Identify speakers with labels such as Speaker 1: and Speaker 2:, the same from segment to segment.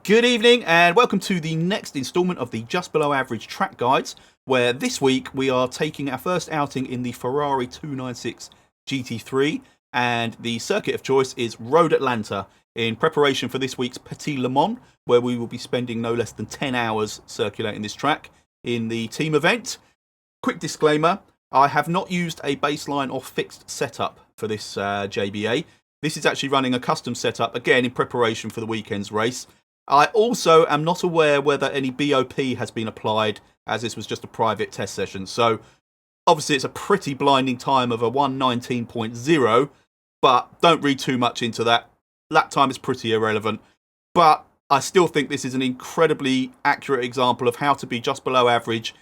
Speaker 1: Good evening and welcome to the next instalment of the Just Below Average Track Guides, where this week we are taking our first outing in the Ferrari 296 GT3, and the circuit of choice is Road Atlanta in preparation for this week's Petit Le Mans, where we will be spending no less than 10 hours circulating this track in the team event. Quick disclaimer, I have not used a baseline or fixed setup for this JBA. This is actually running a custom setup, again in preparation for the weekend's race. I also am not aware whether any BOP has been applied, as this was just a private test session. So, obviously it's a pretty blinding time of a 1:19.0, but don't read too much into that. Lap time is pretty irrelevant. But I still think this is an incredibly accurate example of how to be just below average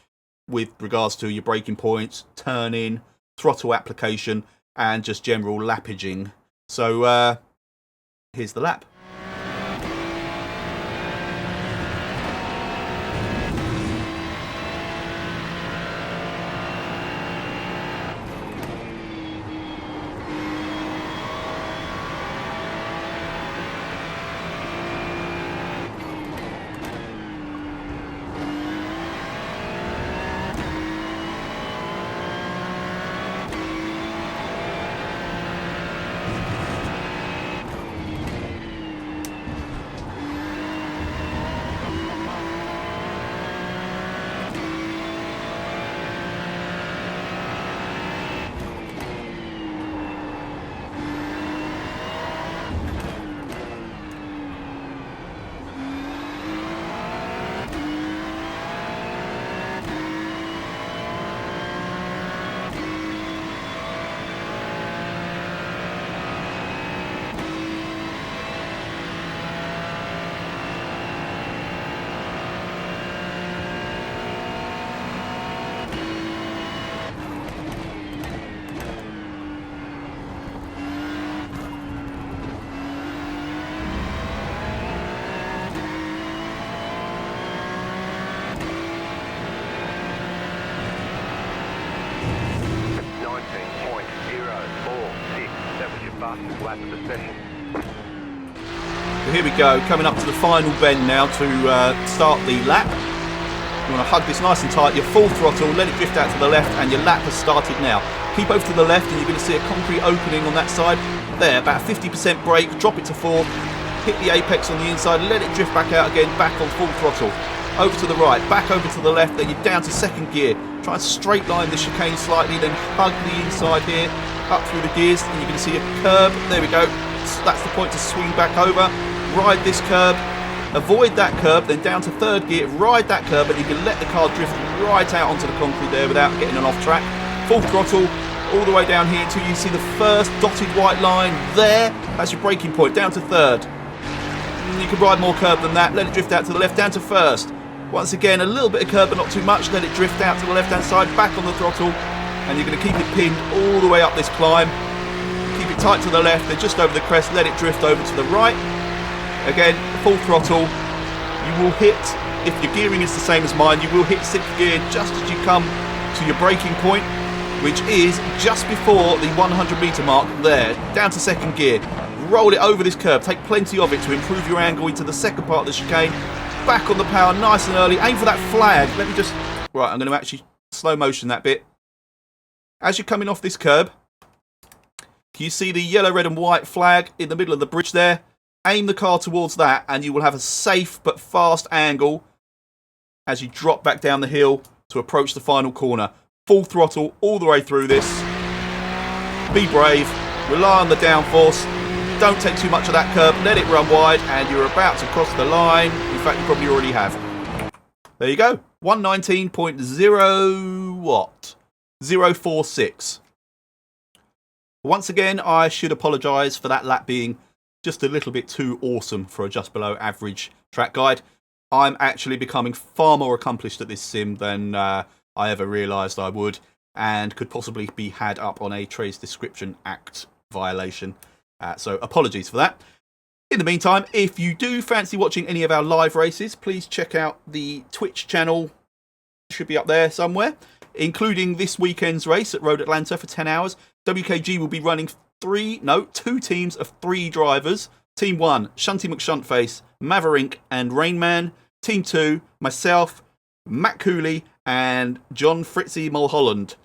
Speaker 1: with regards to your braking points, turning, throttle application, and just general lappaging. So, here's the lap. So here we go, coming up to the final bend now to start the lap. You want to hug this nice and tight, your full throttle, let it drift out to the left, and your lap has started now. Keep over to the left and you're going to see a concrete opening on that side. There, about 50% brake, drop it to 4, hit the apex on the inside, let it drift back out again, back on full throttle. Over to the right, back over to the left, then you're down to second gear. Try and straight line the chicane slightly, then hug the inside here, up through the gears, and you're going to see a curb. There we go. So that's the point to swing back over. Ride this curb, avoid that curb, then down to third gear, ride that curb, and you can let the car drift right out onto the concrete there without getting an off track. Full throttle, all the way down here until you see the first dotted white line there. That's your braking point, down to third. You can ride more curb than that, let it drift out to the left, down to first. Once again, a little bit of curb but not too much, let it drift out to the left hand side, back on the throttle, and you're going to keep it pinned all the way up this climb. Keep it tight to the left, then just over the crest, let it drift over to the right. Again, full throttle. You will hit, if your gearing is the same as mine, you will hit 6th gear just as you come to your braking point, which is just before the 100 metre mark there, down to second gear. Roll it over this curb, take plenty of it to improve your angle into the second part of the chicane. Back on the power nice and early, aim for that flag. Let me just, right, I'm going to actually slow motion that bit. As you're coming off this curb, can you see the yellow, red and white flag in the middle of the bridge there? Aim the car towards that and you will have a safe but fast angle as you drop back down the hill to approach the final corner. Full throttle all the way through this. Be brave, rely on the downforce, don't take too much of that curb, let it run wide, and you're about to cross the line. In fact, you probably already have. There you go, 1:19.0 what? 046. Once again, I should apologise for that lap being just a little bit too awesome for a just below average track guide. I'm actually becoming far more accomplished at this sim than I ever realised I would, and could possibly be had up on a Trade Description Act violation. So apologies for that. In the meantime, if you do fancy watching any of our live races, please check out the Twitch channel. It should be up there somewhere, including this weekend's race at Road Atlanta for 10 hours. WKG will be running two teams of 3 drivers Team 1, Shunty McShuntface, Maverick and Rainman. Team 2, myself, Matt Cooley and John Fritzy Mulholland.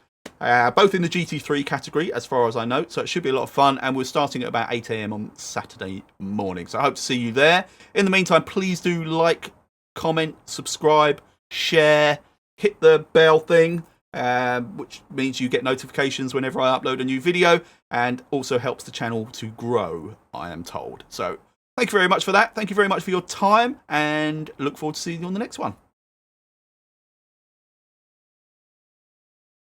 Speaker 1: Both in the GT3 category, as far as I know, so it should be a lot of fun, and we're starting at about 8 AM on Saturday morning, so I hope to see you there. In the meantime, please do like, comment, subscribe, share, hit the bell thing, which means you get notifications whenever I upload a new video, and also helps the channel to grow, I am told. So thank you very much for that. Thank you very much for your time, and look forward to seeing you on the next one.